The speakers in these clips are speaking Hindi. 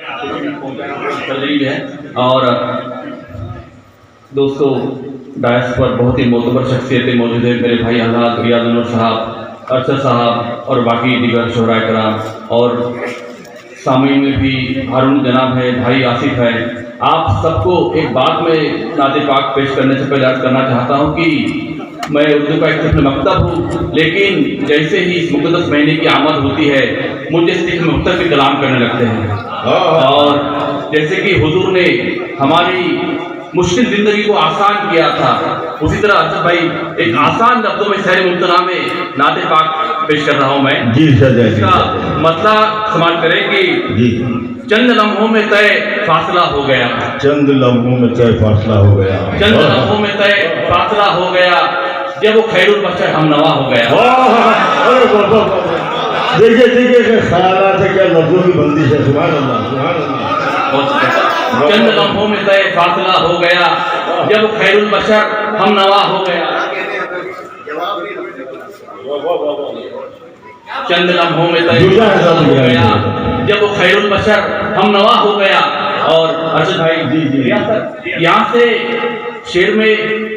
चल रही है। और दोस्तों, डायस पर बहुत ही मोतबर शख्सियतें मौजूद है। मेरे भाई हजरात रियाद नूर साहब, अरशद साहब और बाकी दीगर शोहरा कराम, और सामीन में भी हारून जनाब है, भाई आसिफ है। आप सबको एक बात में नाते पाक पेश करने से पहले अर्ज करना चाहता हूँ कि मैं उर्दू का एक सिर्फ मकतब हूँ, लेकिन जैसे ही इस मुक़द्दस महीने की आमद होती है मुझे सिर्फ मुख्तलिफ कलाम करने लगते हैं। और जैसे कि हुजूर ने हमारी मुश्किल ज़िंदगी को आसान किया था, उसी तरह अरशद भाई एक आसान लफ्ज़ों में शहर मुमतना में नाते पाक पेश कर रहा हूँ मैं। जी सर, इसका मतलब समाज करें कि जी, चंद लम्हों में तय फासला हो गया, चंद लम्हों में तय फासला हो गया, चंद लम्हों में तय फासला हो गया, जब वो खैरुल बशर हम नवा हो गया। देखिए देखिए ख्यालात है, क्या लफ्जों की बंदिश है। सुभान अल्लाह, सुभान अल्लाह। चंद लम्हों में तय फासला हो गया, जब खैरुल बशर हम नवा हो गया। चंद लम्हों में तय फासला हो गया, जब वो खैरुल बशर हम नवा हो गया। और अरशद भाई यहाँ से शेर में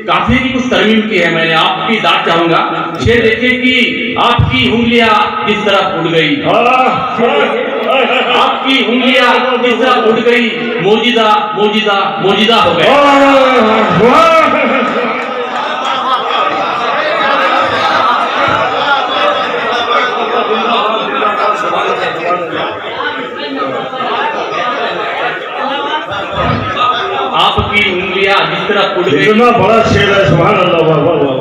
काफी की कुछ तरमीम की है, मैंने आपकी दाद चाहूंगा। शेर देखिए कि आपकी उंगलियां किस तरह उड़ गई, आपकी उंगलियां किस तरह उड़ गई, मौजिदा मौजिदा मौजिदा हो गए। आपकी उंगलियां जिस तरह उड़ गई, इतना बड़ा शेर है। सुभान अल्लाह, वाह वाह वाह।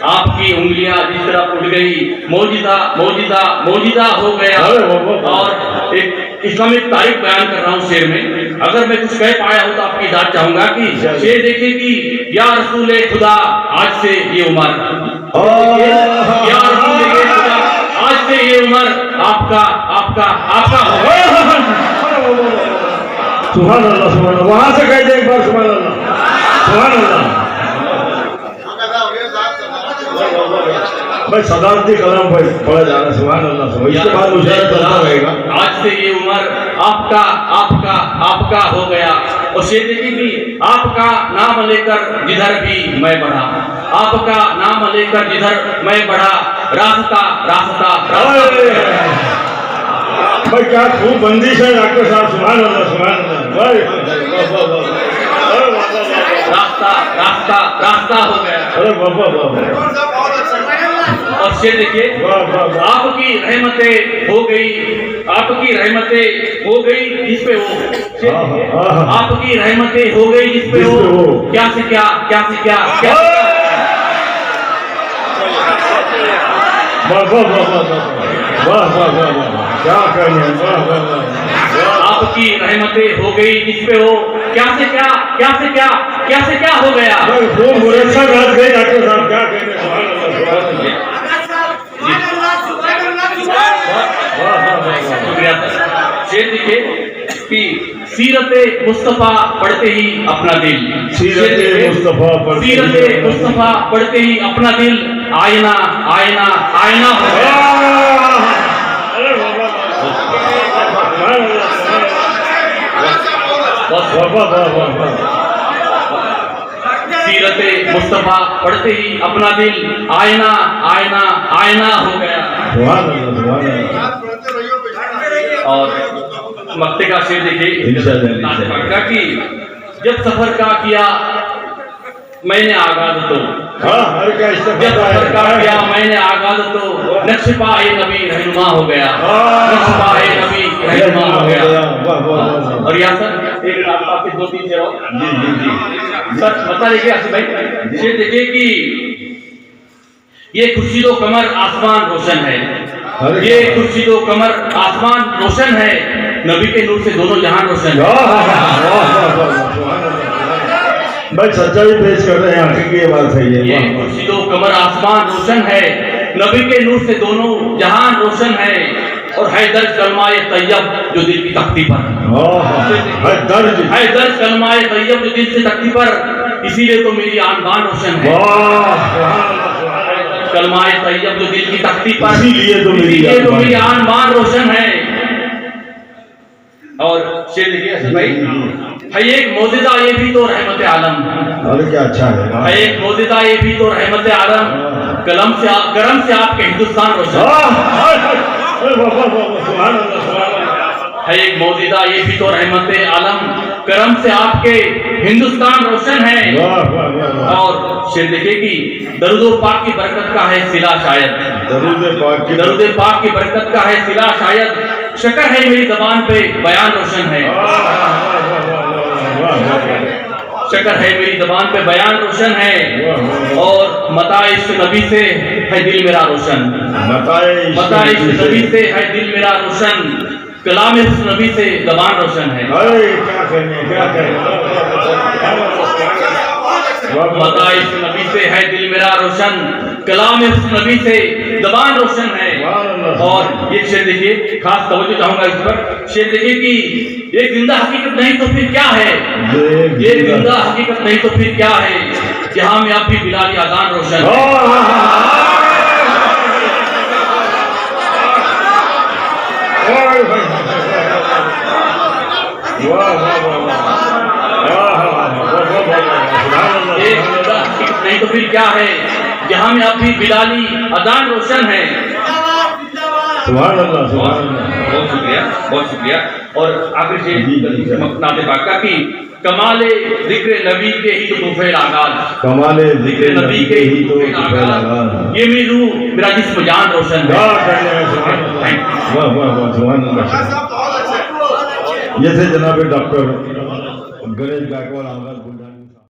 आपकी उंगलियां जिस तरह उड़ गई, मौजिदा मौजिदा मौजिदा हो गया। और एक इस्लामिक तारीख बयान कर रहा हूँ शेर में। अगर मैं कुछ कह पाया हूँ तो आपकी दाद चाहूंगा कि शेर देखिए कि या रसूल खुदा आज से ये उम्र, या रसूल खुदा आज से ये उम्र आपका आपका आपका हो। सुभान अल्लाह, सुभान अल्लाह। वहां से कह दे एक बार सुभान अल्लाह, सुभान अल्लाह। भाई सदारती कलाम भाई पढ़ा जा रहा है। सुभान अल्लाह। इसके बाद मुशाहिदा चलता रहेगा। आज से ये उम्र आपका आपका आपका हो गया। और शेर देखिए कि आपका नाम लेकर जिधर भी मैं बढ़ा, आपका नाम लेकर जिधर मैं बढ़ा, रास्ता रास्ता भाई क्या खूब बंदिश है डॉक्टर साहब। सुभान अल्लाह, सुभान अल्लाह। रास्ता रास्ता रास्ता हो गया। अरे बाबा बाबा। और शेर देखिए, आपकी रहमतें हो गई, आपकी रहमतें हो गई जिस पे हो, आपकी रहमतें हो गई जिस पे हो, क्या से क्या क्या से क्या क्या। वाह वाह वाह वाह वाह वाह वाह वाह, क्या कहने। वाह वाह वाह। आपकी रहमतें हो गई जिस पे हो, क्या से क्या क्या से क्या क्या से क्या हो गया। खूब मुरस्सा रात गई डॉक्टर साहब, क्या कहने। सुभान अल्लाह, शुक्रिया। शेर देखिए कि सीरते मुस्तफा पढ़ते ही अपना दिल, सीरते मुस्तफा पढ़ते ही अपना दिल आईना आईना आईना हो गया। सीरते मुस्तफा पढ़ते ही अपना दिल आईना आईना आईना हो गया। और मक्ते का शेर देखिए कि जब सफर का किया मैंने आगाज तो, जब सफर का किया मैंने आगाज तो, नक्शपाए नबी रहनुमा हो गया, नक्शपाए नबी रहनुमा हो गया। और यहाँ सर एक आपके 2-3 शेर सर बता देखिए आसिफ भाई। शेर देखिए कि ये खुर्शीदो कमर आसमान रोशन है, ये खुर्शीदो कमर आसमान रोशन है, नबी के नूर से दोनों जहान रोशन है। भाई सच्चाई पेश कर रहे हैं, हकीकी ये बात सही है। ये खुर्शीदो कमर आसमान रोशन है, नबी के नूर से दोनों जहान रोशन है। और है दर्ज कलमाए तैयब जो दिल की तख्ती पर, है दर्ज कलमाए तैयब जो दिल से तख्ती पर, इसीलिए तो मेरी आन बान रोशन है। कलमाए तैयब जो दिल की तख्ती पर, इसीलिए तो मेरी आन बान रोशन है। और शेर देखिए असद भाई, है एक मौजूदा ये भी तो रहमत आलम, अरे क्या अच्छा है एक मौजूदा ये भी तो रहमत आलम, कलम से करम से आपके हिंदुस्तान रोशन है, एक मौजूदा ये भी तो रहमत आलम, करम से आपके हिंदुस्तान रोशन है। और शेर देखिए कि दरूद पाक की बरकत का है सिला शायद, दरूद पाक की बरकत का है सिला शायद, शक्र है मेरी जबान पे बयान रोशन है, शक्र है मेरी जबान पे बयान रोशन है। और मता इश्क नबी से है दिल मेरा रोशन, मता इश्क नबी से है दिल मेरा रोशन, कलाम इश्क नबी से जबान रोशन है। मता इश्क नबी से है दिल मेरा रोशन, कलाम इश्क नबी से जबान रोशन है। और ये शेर देखिए, खास तवज्जो चाहूंगा इस पर, शेर देखिए कि ये जिंदा हकीकत नहीं तो फिर क्या है, ये जिंदा हकीकत नहीं तो फिर क्या है, जहां में आप भी बिलाली अजान रोशन है। नहीं तो फिर क्या है, जहां में आप भी बिलाली अजान रोशन है। सुभान अल्लाह, सुभान अल्लाह, बहुत शुक्रिया, बहुत शुक्रिया। और आखिर से नाते पाक का कि कमाले जिक्र नबी के ही तो तूफे आगाज, कमाले जिक्र नबी के ही तो तूफे आगाज, ये मेरी रूह मेरा जिस्म जान रोशन है। वाह वाह वाह, सुभान अल्लाह। ये थे जनाब डॉक्टर गणेश गायकवाड़ आगाज बुल्ढाना।